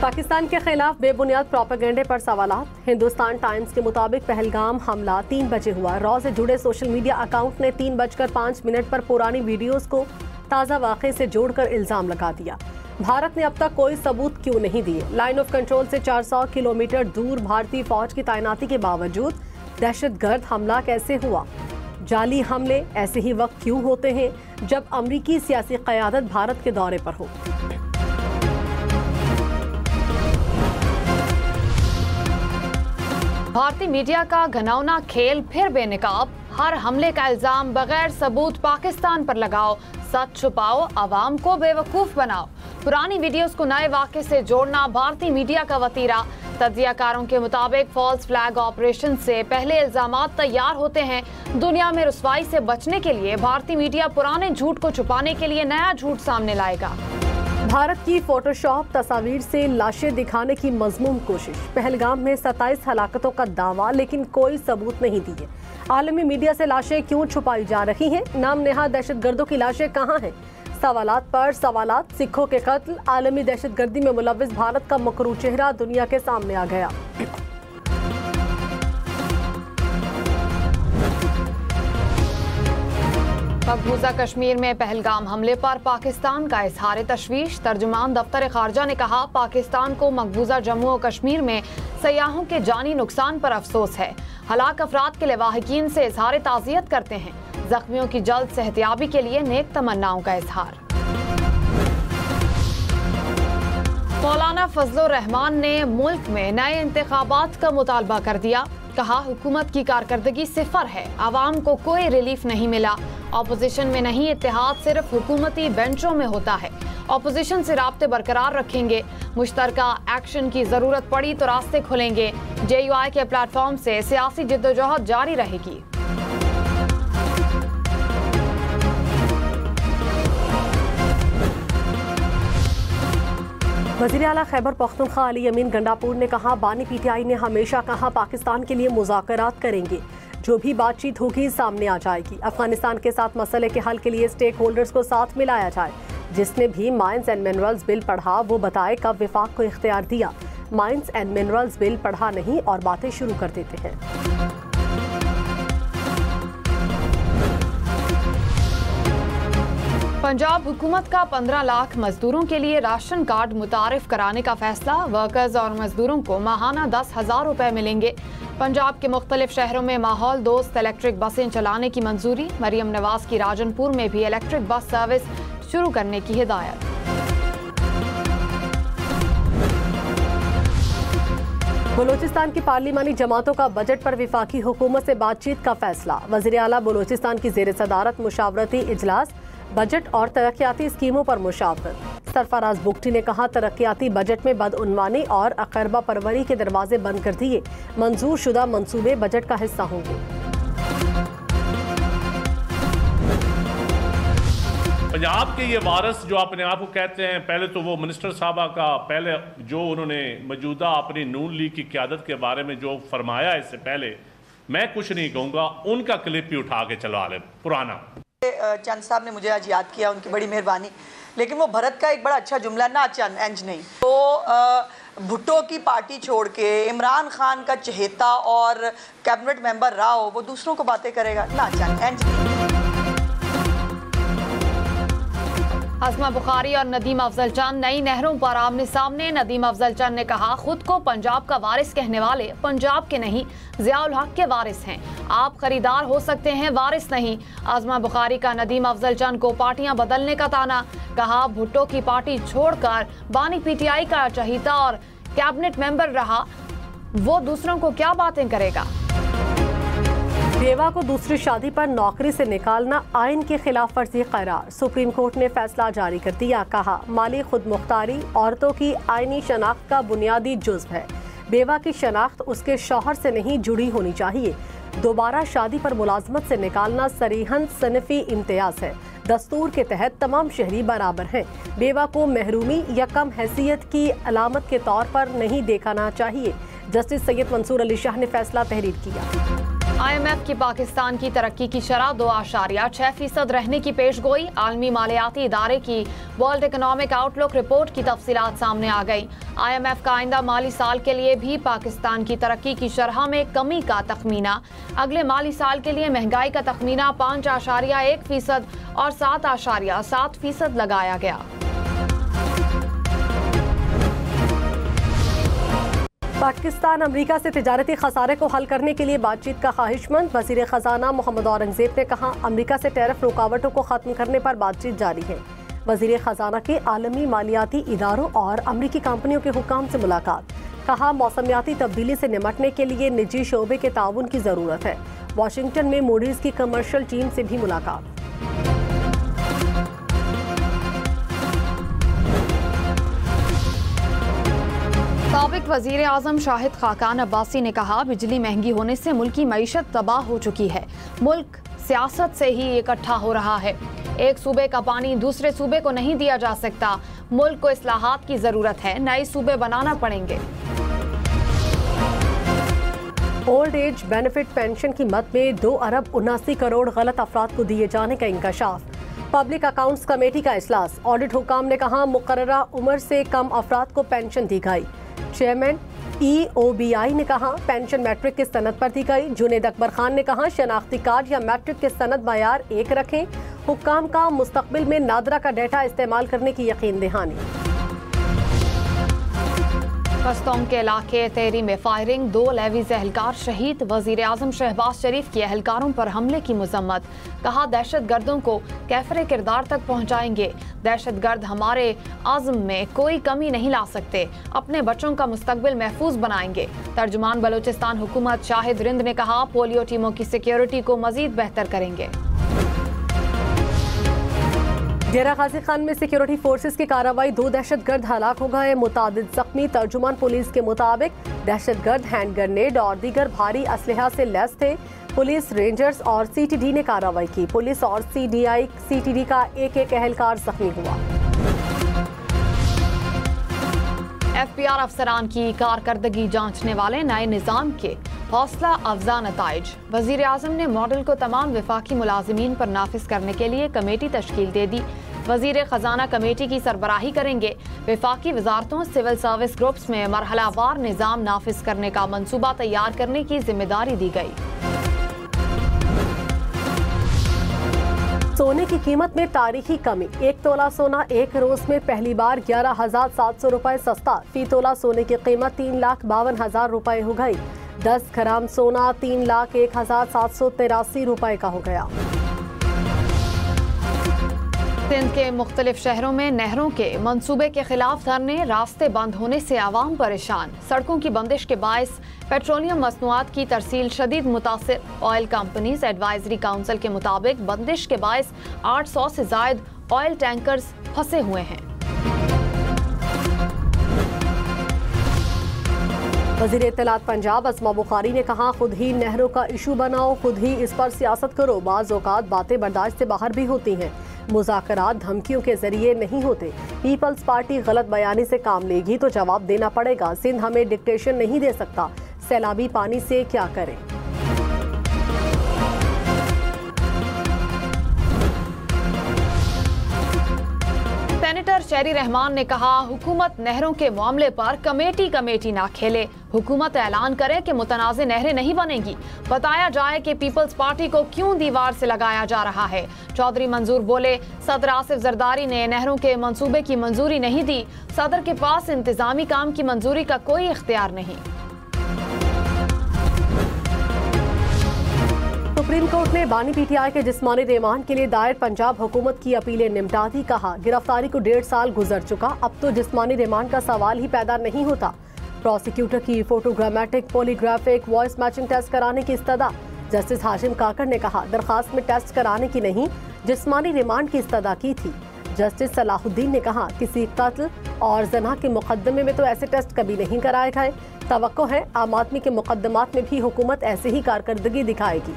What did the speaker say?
पाकिस्तान के खिलाफ बेबुनियाद प्रोपेगेंडे पर सवालात। हिंदुस्तान टाइम्स के मुताबिक पहलगाम हमला 3 बजे हुआ। रॉ से जुड़े सोशल मीडिया अकाउंट ने 3:05 पर पुरानी वीडियोस को ताज़ा वाक़े से जोड़कर इल्जाम लगा दिया। भारत ने अब तक कोई सबूत क्यों नहीं दिए। लाइन ऑफ कंट्रोल से 400 किलोमीटर दूर भारतीय फौज की तैनाती के बावजूद दहशतगर्द हमला कैसे हुआ। जाली हमले ऐसे ही वक्त क्यों होते हैं जब अमरीकी सियासी क़यादत भारत के दौरे पर हो। भारतीय मीडिया का घिनौना खेल फिर बेनकाब। हर हमले का इल्जाम बगैर सबूत पाकिस्तान पर लगाओ। सच छुपाओ, आवाम को बेवकूफ बनाओ। पुरानी वीडियोस को नए वाक़े से जोड़ना भारतीय मीडिया का वतीरा। तज्जियाकारों के मुताबिक फॉल्स फ्लैग ऑपरेशन से पहले इल्जामात तैयार होते हैं। दुनिया में रुसवाई से बचने के लिए भारतीय मीडिया पुराने झूठ को छुपाने के लिए नया झूठ सामने लाएगा। भारत की फोटोशॉप तस्वीर से लाशें दिखाने की मजमूम कोशिश। पहलगाम में 27 हलाकतों का दावा, लेकिन कोई सबूत नहीं दिए। आलमी मीडिया से लाशें क्यों छुपाई जा रही हैं? नाम नेहाद दहशतगर्दों की लाशें कहाँ हैं? सवालात पर सवालात। सिखों के कत्ल, आलमी दहशतगर्दी में मुलव्विस भारत का मकरू चेहरा दुनिया के सामने आ गया। मकबूजा कश्मीर में पहलगाम हमले पर पाकिस्तान का इजहार तशवीश। तर्जुमान दफ्तर खारजा ने कहा, पाकिस्तान को मकबूजा जम्मू और कश्मीर में सयाहों के जानी नुकसान पर अफसोस है। हलाक अफराद के लवाहिकीन से इजहार ताज़ियत करते हैं। जख्मियों की जल्द सेहतियाबी के लिए नेक तमन्नाओं का इजहार। मौलाना फजलुर रहमान ने मुल्क में नए इंतखाबात का मुतालबा कर दिया। कहा, हुकूमत की कारकर्दगी सिफर है, आवाम को कोई रिलीफ नहीं मिला। ऑपोजिशन में नहीं, इत्तेहाद सिर्फ हुकूमती बेंचों में होता है। ऑपोजिशन से राब्ते बरकरार रखेंगे। मुश्तरका एक्शन की जरूरत पड़ी तो रास्ते खुलेंगे। JUI के प्लेटफॉर्म से सियासी जिद्दोजहद जारी रहेगी। वज़ीर आला खैबर पख्तूनख्वा अली अमीन गंडापुर ने कहा, बानी PTI ने हमेशा कहा पाकिस्तान के लिए मुज़ाकरात करेंगे। जो भी बातचीत होगी सामने आ जाएगी। अफगानिस्तान के साथ मसले के हल के लिए स्टेक होल्डर्स को साथ मिलाया जाए। जिसने भी माइंस एंड मिनरल्स बिल पढ़ा वो बताए कब विफाक को इख्तियार दिया। माइंस एंड मिनरल्स बिल पढ़ा नहीं और बातें शुरू कर देते हैं। पंजाब हुकूमत का 15 लाख मजदूरों के लिए राशन कार्ड मुतारिफ कराने का फैसला। वर्कर्स और मजदूरों को माहाना 10,000 रुपए मिलेंगे। पंजाब के मुख्तलिफ शहरों में माहौल दोस्त इलेक्ट्रिक बसें चलाने की मंजूरी। मरियम नवाज की राजनपुर में भी इलेक्ट्रिक बस सर्विस शुरू करने की हिदायत। बलूचिस्तान की पार्लिमानी जमातों का बजट पर विफाकी हुकूमत से बातचीत का फैसला। वज़ीर आला बलूचिस्तान की ज़ेर सदारत मुशावरती इजलास। बजट और तरक्याती स्कीमों पर मुशावरत। सरफराज बुगटी ने कहा, तरक्याती बजट में बदउनवानी और अकरबा परवरी के दरवाजे बंद कर दिए। मंजूर शुदा मंसूबे बजट का हिस्सा होंगे। पंजाब के ये वारिस जो अपने आप को कहते हैं, पहले तो वो मिनिस्टर साहबा का पहले जो उन्होंने मौजूदा अपनी नून लीग की क़यादत के बारे में जो फरमाया, इससे पहले मैं कुछ नहीं कहूँगा, उनका क्लिप ही उठा के चलवा लें पुराना। चंद साहब ने मुझे आज याद किया, उनकी बड़ी मेहरबानी। लेकिन वो भरत का एक बड़ा अच्छा जुमला, ना चंद एंज नहीं, तो भुट्टो की पार्टी छोड़ के इमरान खान का चहेता और कैबिनेट मेंबर राव वो दूसरों को बातें करेगा, ना चंद एंज नहीं। आज़मा बुखारी और नदीम अफजल चंद नई नहरों पर आमने सामने। नदीम अफजल चंद ने कहा, खुद को पंजाब का वारिस कहने वाले पंजाब के नहीं, ज़ियाउल हक के वारिस हैं। आप खरीदार हो सकते हैं, वारिस नहीं। आज़मा बुखारी का नदीम अफजल चंद को पार्टियां बदलने का ताना। कहा, भुट्टो की पार्टी छोड़कर बानी PTI का चहीता और कैबिनेट मेंबर रहा, वो दूसरों को क्या बातें करेगा। बेवा को दूसरी शादी पर नौकरी से निकालना आइन की खिलाफ वर्जी करार। सुप्रीम कोर्ट ने फैसला जारी कर दिया। कहा, माली खुद मुख्तारी औरतों की आइनी शनाख्त का बुनियादी जुज़्व है। बेवा की शनाख्त उसके शौहर से नहीं जुड़ी होनी चाहिए। दोबारा शादी पर मुलाजमत से निकालना सरीहन सनफी इम्तियाज है। दस्तूर के तहत तमाम शहरी बराबर हैं। बेवा को महरूमी या कम हैसियत की अलामत के तौर पर नहीं देखना चाहिए। जस्टिस सैयद मंसूर अली शाह ने फैसला तहरीर किया। IMF की पाकिस्तान की तरक्की की शरह 2.6% रहने की पेशगोई। आलमी मालियाती इदारे की वर्ल्ड इकोनॉमिक आउटलुक रिपोर्ट की तफसीलात सामने आ गई। IMF का आइंदा माली साल के लिए भी पाकिस्तान की तरक्की की शरह में कमी का तखमीना। अगले माली साल के लिए महंगाई का तखमीना 5.1% और 7.7% लगाया गया। पाकिस्तान अमेरिका से तिजारती खसारे को हल करने के लिए बातचीत का ख्वाहिशमंद। वजीर खजाना मोहम्मद औरंगजेब ने कहा, अमेरिका से टैरिफ रुकावटों को खत्म करने पर बातचीत जारी है। वजीर खजाना के आलमी मालियाती इदारों और अमेरिकी कंपनियों के हुक्काम से मुलाकात। कहा, मौसमियाती तब्दीली से निपटने के लिए निजी शोबे के ताउन की जरूरत है। वाशिंगटन में मूडीज की कमर्शियल टीम से भी मुलाकात। साबिक वजीर आजम शाहिद खाकान अब्बासी ने कहा, बिजली महंगी होने से मुल्क की मईशत तबाह हो चुकी है। मुल्क सियासत से ही इकट्ठा हो रहा है। एक सूबे का पानी दूसरे सूबे को नहीं दिया जा सकता। मुल्क को इस्लाहात की जरूरत है, नए सूबे बनाना पड़ेंगे। ओल्ड एज बेनिफिट पेंशन की मद में 2 अरब 79 करोड़ गलत अफराद को दिए जाने का इंकशाफ। पब्लिक अकाउंट्स कमेटी का इजलास। ऑडिट हुकाम ने कहा, मुकर्ररा उम्र से कम अफराद को पेंशन दी गई। चेयरमैन EOBI ने कहा, पेंशन मैट्रिक की सनद पर दी गई। जुनेद अकबर खान ने कहा, शनाख्ती कार्ड या मैट्रिक के सनद मयार एक रखें। हुक्काम का मुस्तकबिल में नादरा का डेटा इस्तेमाल करने की यकीन दहानी। पस्तों के इलाके तेरी में फायरिंग, 2 लेवीज एहलकार शहीद। वजीर आजम शहबाज शरीफ की एहलकारों पर हमले की मजम्मत। कहा, दहशत गर्दों को कैफरे किरदार तक पहुंचाएंगे। दहशत गर्द हमारे आज़म में कोई कमी नहीं ला सकते। अपने बच्चों का मुस्तकबिल महफूज बनाएंगे। तर्जुमान बलूचिस्तान हुकूमत शाहिद रिंद ने कहा, पोलियो टीमों की सिक्योरिटी को मजीद बेहतर करेंगे। डेरा गाजी खान में सिक्योरिटी फोर्सेस की कार्रवाई, 2 दहशतगर्द हलाक हो गए, मुतादिद जख्मी। तर्जुमान पुलिस के मुताबिक दहशतगर्द हैंड ग्रेनेड और दीगर भारी असलहा से लैस थे। पुलिस, रेंजर्स और CTD ने कार्रवाई की। पुलिस और CTD का एक एहलकार जख्मी हुआ। FBR अफसरान की कारकर्दगी जांचने वाले नए निज़ाम के हौसला अफजा नताइज। वजीर आजम ने मॉडल को तमाम विफाकी मुलाजिमीन पर नाफिज करने के लिए कमेटी तश्कील दे दी। वजीर खजाना कमेटी की सरबराही करेंगे। विफाकी वजारतों, सिविल सर्विस ग्रुप्स में मरहलावार निज़ाम नाफिज करने का मंसूबा तैयार करने की जिम्मेदारी दी गई। सोने की कीमत में तारीखी कमी। 1 तोला सोना एक रोज में पहली बार 11,700 रुपए सस्ता। फी तोला सोने की कीमत 3,52,000 रुपए हो गई। 10 ग्राम सोना 3,01,783 रुपए का हो गया। सिंध के मुख्तलिफ शहरों में नहरों के मंसूबे के खिलाफ धरने। रास्ते बंद होने से आवाम परेशान। सड़कों की बंदिश के बायस पेट्रोलियम मसनूआत की तरसील शदीद मुतासिर। ऑयल कंपनीज एडवाइजरी काउंसिल के मुताबिक बंदिश के बायस 800 से जायद ऑयल टैंकर्स फंसे हुए हैं। वज़ीर इत्तलात पंजाब अस्मा बुखारी ने कहा, खुद ही नहरों का इशू बनाओ, खुद ही इस पर सियासत करो। बाज़ औक़ात बातें बर्दाश्त से बाहर भी होती हैं, मुज़ाकरात धमकियों के जरिए नहीं होते। पीपल्स पार्टी गलत बयानी से काम लेगी तो जवाब देना पड़ेगा। सिंध हमें डिक्टेशन नहीं दे सकता। सैलाबी पानी से क्या करें। सेनेटर शेरी रहमान ने कहा, हुकूमत नहरों के मामले पर कमेटी ना खेले। हुकूमत ऐलान करे कि मुतनाज़े नहरें नहीं बनेंगी। बताया जाए कि पीपल्स पार्टी को क्यों दीवार से लगाया जा रहा है। चौधरी मंजूर बोले, सदर आसिफ जरदारी ने नहरों के मंसूबे की मंजूरी नहीं दी। सदर के पास इंतजामी काम की मंजूरी का कोई इख्तियार नहीं। सुप्रीम कोर्ट ने बानी PTI के जिस्मानी रिमांड के लिए दायर पंजाब हुकूमत की अपीलें निपटा दी। कहा, गिरफ्तारी को 1.5 साल गुजर चुका, अब तो जिस्मानी रिमांड का सवाल ही पैदा नहीं होता। प्रोसिक्यूटर की photogrammetric, polygraphic, voice matching test कराने की इस्तदा। जस्टिस हाशिम काकड़ ने कहा, दरखास्त में टेस्ट कराने की नहीं, जिस्मानी रिमांड की इस्तदा की थी। जस्टिस सलाहुद्दीन ने कहा, किसी कत्ल और ज़ना के मुकदमे में तो ऐसे टेस्ट कभी नहीं कराए गए। तवक्को है आम आदमी के मुकदमात में भी हुकूमत ऐसे ही कारकर्दगी दिखाएगी।